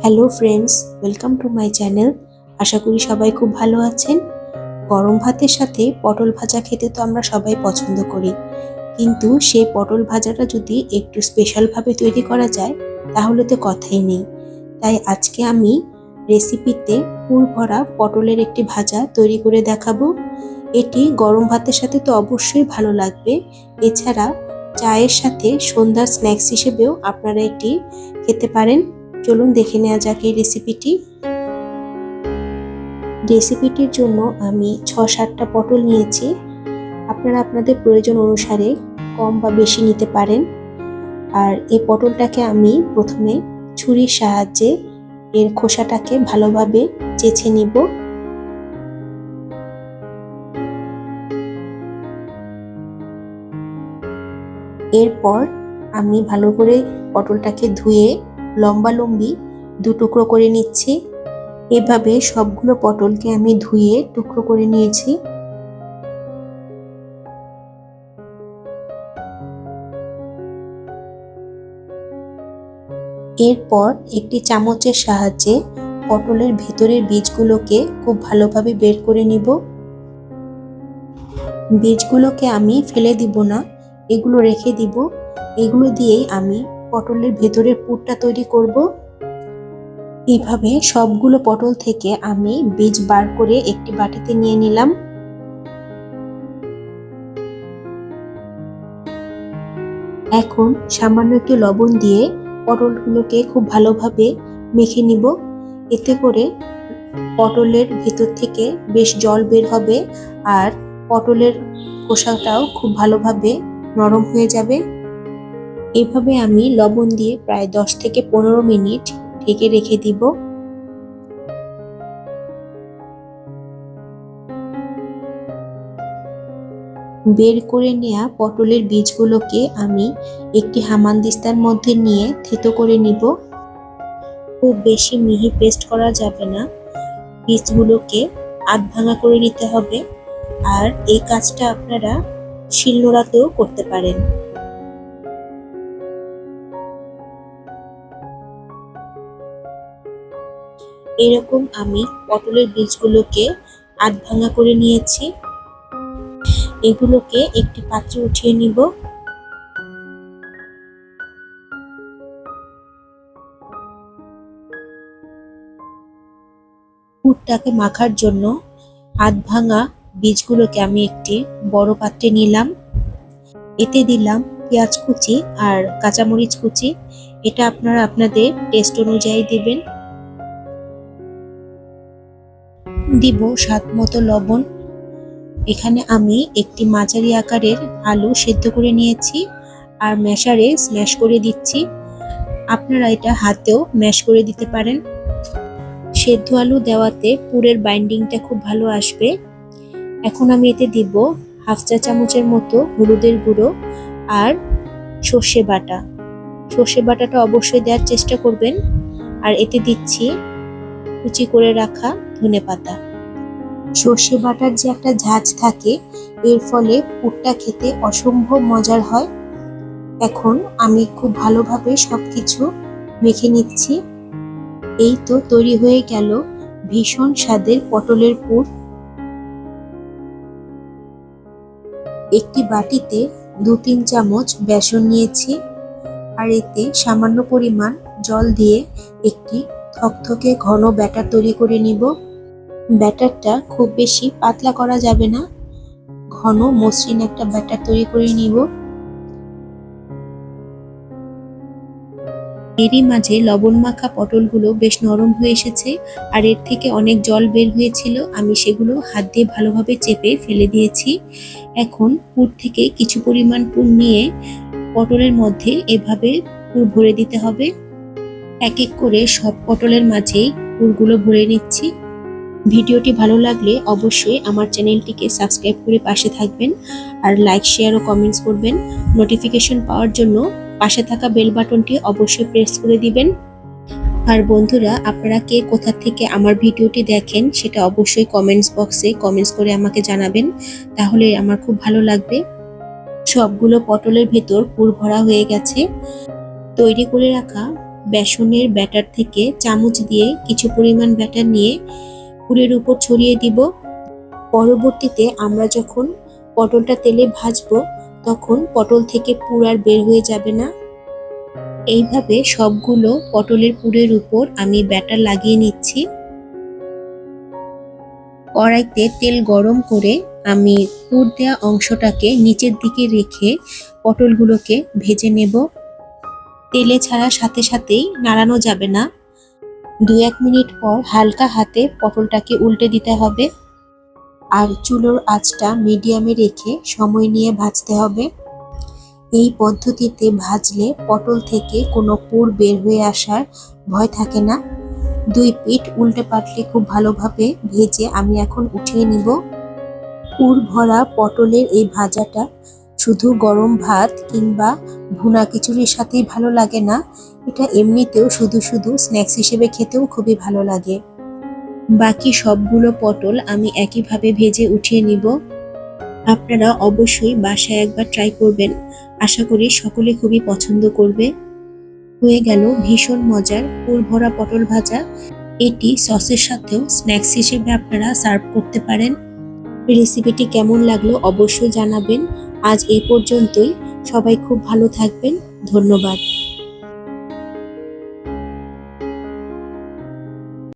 Hello friends, welcome to my channel. আশা করি সবাই খুব ভালো আছেন। গরম ভাতের সাথে পটল ভাজা খেতে তো আমরা সবাই পছন্দ করি, কিন্তু সেই পটল ভাজাটা যদি একটু স্পেশালভাবে তৈরি করা যায় তাহলে তো কথাই নেই। তাই আজকে আমি রেসিপিতে পুর ভরা পটলের একটি ভাজা তৈরি করে দেখাবো। এটি গরম ভাতের সাথে তো অবশ্যই ভালো লাগবে, এছাড়া চায়ের সাথে সন্ধ্যার স্ন্যাক্স হিসেবেও আপনারা এটি খেতে পারেন। চলুন দেখে নেওয়া যাক এই রেসিপিটির জন্য আমি ৬-৭টা পটল নিয়েছি। আপনারা আপনাদের প্রয়োজন অনুসারে কম বা বেশি নিতে পারেন। আর এই পটলটাকে আমি প্রথমে ছুরির সাহায্যে এর খোসাটাকে ভালোভাবে চেঁচে নিব। এরপর আমি ভালো করে পটলটাকে ধুয়ে লম্বালম্বি 2 টুকরো করে নিচ্ছি। এভাবে সবগুলো পটলকে আমি ধুয়ে টুকরো করে নিয়েছি। এরপর একটি চামচের সাহায্যে পটলের ভেতরের বীজগুলোকে খুব ভালোভাবে বের করে নিব। বীজগুলোকে আমি ফেলে দিব না, এগুলো রেখে দিব। এগুলো দিয়েই আমি পটলের ভেতরের পুরটা তৈরি করব। এইভাবে সবগুলো পটল থেকে আমি বীজ বার করে একটি বাটিতে নিয়ে নিলাম। এখন সামান্য একটু লবণ দিয়ে পটলগুলোকে খুব ভালোভাবে মেখে নিব। এতে করে পটলের ভেতর থেকে বেশ জল বের হবে আর পটলের খোসাটাও খুব ভালোভাবে নরম হয়ে যাবে। এভাবে আমি লবণ দিয়ে প্রায় 10 থেকে 15 মিনিট ঢেকে রেখে দিব। বের করে নেওয়া পটলের বীজগুলোকে আমি একটি হামানদিস্তার মধ্যে নিয়ে থেতো করে নিব। খুব বেশি মিহি পেস্ট করা যাবে না, বীজগুলোকে আধ ভাঙা করে নিতে হবে। আর এই কাজটা আপনারা শিলনোড়াতেও করতে পারেন। এরকম আমি পটলের বীজগুলোকে আধ ভাঙা করে নিয়েছি। এগুলোকে একটি পাত্রে উঠিয়ে নিব। পুরটাকে মাখার জন্য আধ ভাঙা বীজগুলোকে আমি একটি বড় পাত্রে নিলাম। এতে দিলাম পেঁয়াজ কুচি আর কাঁচামরিচ কুচি। এটা আপনারা আপনাদের টেস্ট অনুযায়ী দিবেন। দিব স্বাদ মতো লবণ। এখানে আমি একটি মাঝারি আকারের আলু সেদ্ধ করে নিয়েছি আর ম্যাশারে স্ম্যাশ করে দিচ্ছি। আপনারা এটা হাতেও ম্যাশ করে দিতে পারেন। সেদ্ধ আলু দেওয়াতে পুরের বাইন্ডিংটা খুব ভালো আসবে। এখন আমি এতে দিব হাফ চা চামচের মতো হলুদের গুঁড়ো আর সর্ষে বাটা। সর্ষে বাটাটা অবশ্যই দেওয়ার চেষ্টা করবেন। আর এতে দিচ্ছি কুচি করে রাখা ধনেপাতা। সর্ষে বাটার যে একটা ঝাঁঝ থাকে, এর ফলে পুরটা খেতে অসম্ভব মজার হয়। এখন আমি খুব ভালোভাবে সবকিছু মেখে নিচ্ছি। এই তো তৈরি হয়ে গেল ভীষণ স্বাদের পটলের পুর। একটি বাটিতে 2-3 চামচ বেসন নিয়েছি আর এতে সামান্য পরিমাণ জল দিয়ে একটি থকথকে ঘন ব্যাটার তৈরি করে নিব। ব্যাটারটা খুব বেশি পাতলা করা যাবে না, ঘন মসৃণ একটা ব্যাটার তৈরি করে নিব। এরই মাঝে লবণ মাখা পটলগুলো বেশ নরম হয়ে এসেছে আর এর থেকে অনেক জল বের হয়েছিল। আমি সেগুলো হাত দিয়ে ভালোভাবে চেপে ফেলে দিয়েছি। এখন পুর থেকে কিছু পরিমাণ পুর নিয়ে পটলের মধ্যে এভাবে পুর ভরে দিতে হবে। এক এক করে সব পটলের মাঝেই পুরগুলো ভরে নিচ্ছি। ভিডিওটি ভালো লাগলে অবশ্যই আমার চ্যানেলটিকে সাবস্ক্রাইব করে পাশে থাকবেন আর লাইক, শেয়ার ও কমেন্টস করবেন। নোটিফিকেশন পাওয়ার জন্য পাশে থাকা বেল বাটনটি অবশ্যই প্রেস করে দিবেন। আর বন্ধুরা, আপনারা কে কোথা থেকে আমার ভিডিওটি দেখেন সেটা অবশ্যই কমেন্টস বক্সে কমেন্টস করে আমাকে জানাবেন, তাহলে আমার খুব ভালো লাগবে। সবগুলো পটলের ভেতর পুর ভরা হয়ে গেছে। তৈরি করে রাখা বেসনের ব্যাটার থেকে চামচ দিয়ে কিছু পরিমাণ ব্যাটার নিয়ে পুরের উপর ছড়িয়ে দিব। পরবর্তীতে আমরা যখন পটলটা তেলে ভাজবো তখন পটল থেকে পুর আর বের হয়ে যাবে না। এইভাবে সবগুলো পটলের পুরের উপর আমি ব্যাটার লাগিয়ে নিচ্ছি। কড়াইতে তেল গরম করে আমি পুর দেওয়া অংশটাকে নিচের দিকে রেখে পটলগুলোকে ভেজে নেব। তেলে ছাড়ার সাথে সাথেই নাড়ানো যাবে না, 2-1 মিনিট পর হালকা হাতে পটলটাকে উল্টে দিতে হবে। আর চুলোর আঁচটা মিডিয়ামে রেখে সময় নিয়ে ভাজতে হবে। এই পদ্ধতিতে ভাজলে পটল থেকে কোনো পুর বের হয়ে আসার ভয় থাকে না। 2 পিঠ উল্টে পাল্টে খুব ভালোভাবে ভেজে আমি এখন উঠিয়ে নিব। পুর ভরা পটলের এই ভাজাটা শুধু গরম ভাত কিংবা ভুনা খিচুড়ির সাথেই ভালো লাগে না, এটা এমনিতেও শুধু শুধু স্ন্যাক্স হিসেবে খেতেও খুবই ভালো লাগে। বাকি সবগুলো পটল আমি একইভাবে ভেজে উঠিয়ে নিব। আপনারা অবশ্যই বাসায় একবার ট্রাই করবেন, আশা করি সকলে খুবই পছন্দ করবে। হয়ে গেল ভীষণ মজার পুর ভরা পটল ভাজা। এটি সসের সাথেও স্ন্যাক্স হিসেবে আপনারা সার্ভ করতে পারেন। রেসিপিটি কেমন লাগলো অবশ্যই জানাবেন। আজ এই পর্যন্তই, সবাই খুব ভালো থাকবেন, ধন্যবাদ।